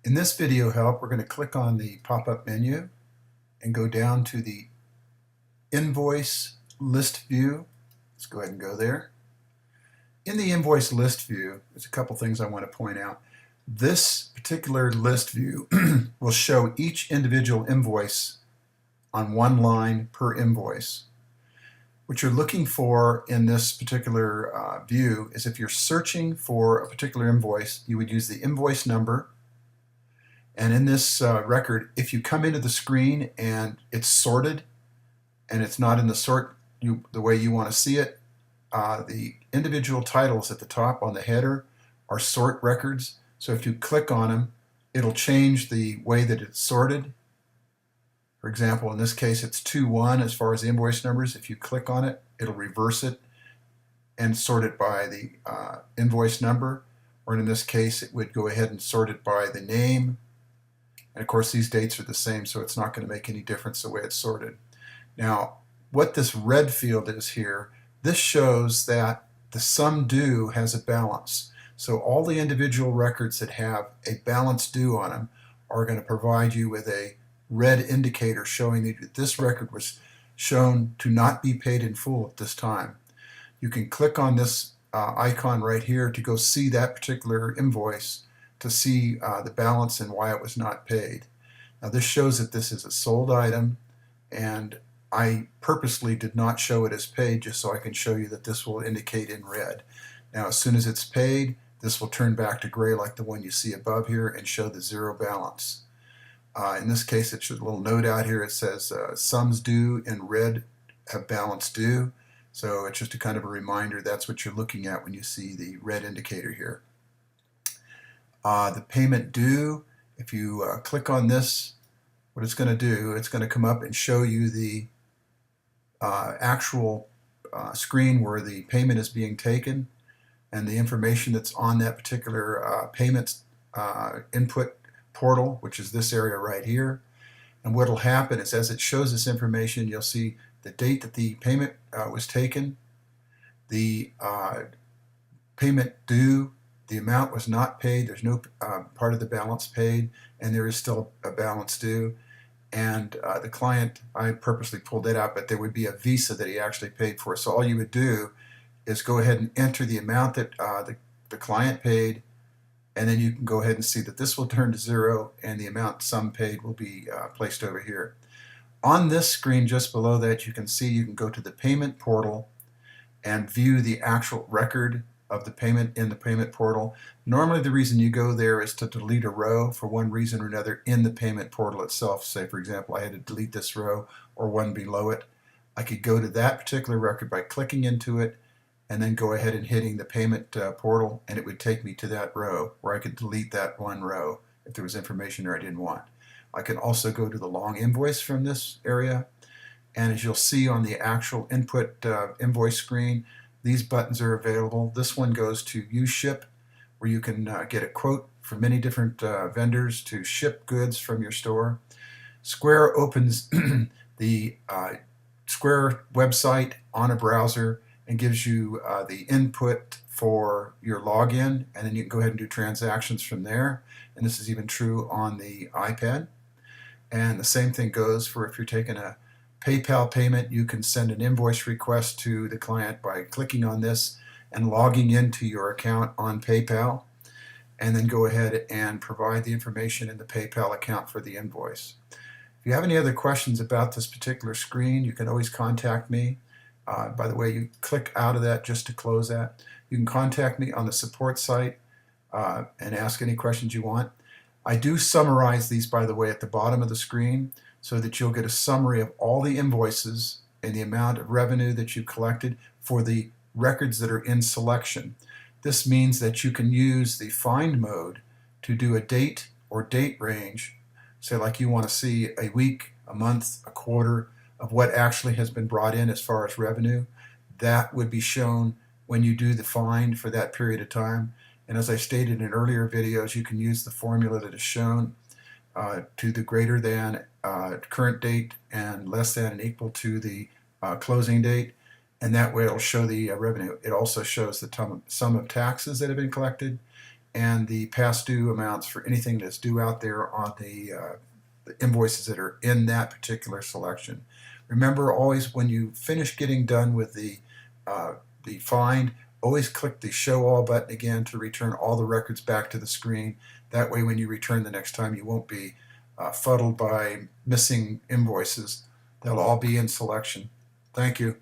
In this video help, we're going to click on the pop-up menu and go down to the Invoice List View. Let's go ahead and go there. In the Invoice List View, there's a couple things I want to point out. This particular list view will show each individual invoice on one line per invoice. What you're looking for in this particular view is if you're searching for a particular invoice, you would use the invoice number. And in this record, if you come into the screen and it's sorted and it's not in the sort the way you want to see it, the individual titles at the top on the header are sort records. So if you click on them, it'll change the way that it's sorted. For example, in this case, it's 2-1 as far as the invoice numbers. If you click on it, it'll reverse it and sort it by the invoice number. Or in this case, it would go ahead and sort it by the name. And of course, these dates are the same, so it's not going to make any difference the way it's sorted. Now, what this red field is here, this shows that the sum due has a balance. So all the individual records that have a balance due on them are going to provide you with a red indicator showing that this record was shown to not be paid in full at this time. You can click on this icon right here to go see that particular invoice to see the balance and why it was not paid. Now this shows that this is a sold item, and I purposely did not show it as paid just so I can show you that this will indicate in red. Now as soon as it's paid, this will turn back to gray like the one you see above here and show the zero balance. In this case, it's a little note out here. It says sums due in red have balance due. So it's just a kind of a reminder that's what you're looking at when you see the red indicator here. The payment due, if you click on this, what it's going to do, it's going to come up and show you the actual screen where the payment is being taken and the information that's on that particular payment input portal, which is this area right here. And what will happen is as it shows this information, you'll see the date that the payment was taken, the payment due, the amount was not paid, there's no part of the balance paid, and there is still a balance due. And the client, I purposely pulled that out, but there would be a Visa that he actually paid for. So all you would do is go ahead and enter the amount that the client paid, and then you can go ahead and see that this will turn to zero and the amount sum paid will be placed over here. On this screen just below that, you can see you can go to the payment portal and view the actual record of the payment in the payment portal. Normally the reason you go there is to delete a row for one reason or another in the payment portal itself. Say for example I had to delete this row or one below it. I could go to that particular record by clicking into it and then go ahead and hitting the payment portal, and it would take me to that row where I could delete that one row if there was information there I didn't want. I can also go to the long invoice from this area, and as you'll see on the actual input invoice screen, these buttons are available. This one goes to Use Ship, where you can get a quote from many different vendors to ship goods from your store. Square opens the Square website on a browser and gives you the input for your login, and then you can go ahead and do transactions from there. And this is even true on the iPad. And the same thing goes for if you're taking a PayPal payment, you can send an invoice request to the client by clicking on this and logging into your account on PayPal, and then go ahead and provide the information in the PayPal account for the invoice. If you have any other questions about this particular screen, you can always contact me. By the way, you click out of that just to close that. You can contact me on the support site and ask any questions you want. I do summarize these, by the way, at the bottom of the screen so that you'll get a summary of all the invoices and the amount of revenue that you collected for the records that are in selection. This means that you can use the find mode to do a date or date range. Say like you want to see a week, a month, a quarter of what actually has been brought in as far as revenue. That would be shown when you do the find for that period of time. And as I stated in earlier videos, you can use the formula that is shown to the greater than current date and less than and equal to the closing date, and that way it'll show the revenue. It also shows the sum of taxes that have been collected, and the past due amounts for anything that's due out there on the invoices that are in that particular selection. Remember, always when you finish getting done with the find, always click the Show All button again to return all the records back to the screen. That way when you return the next time, you won't be fuddled by missing invoices. They'll all be in selection. Thank you.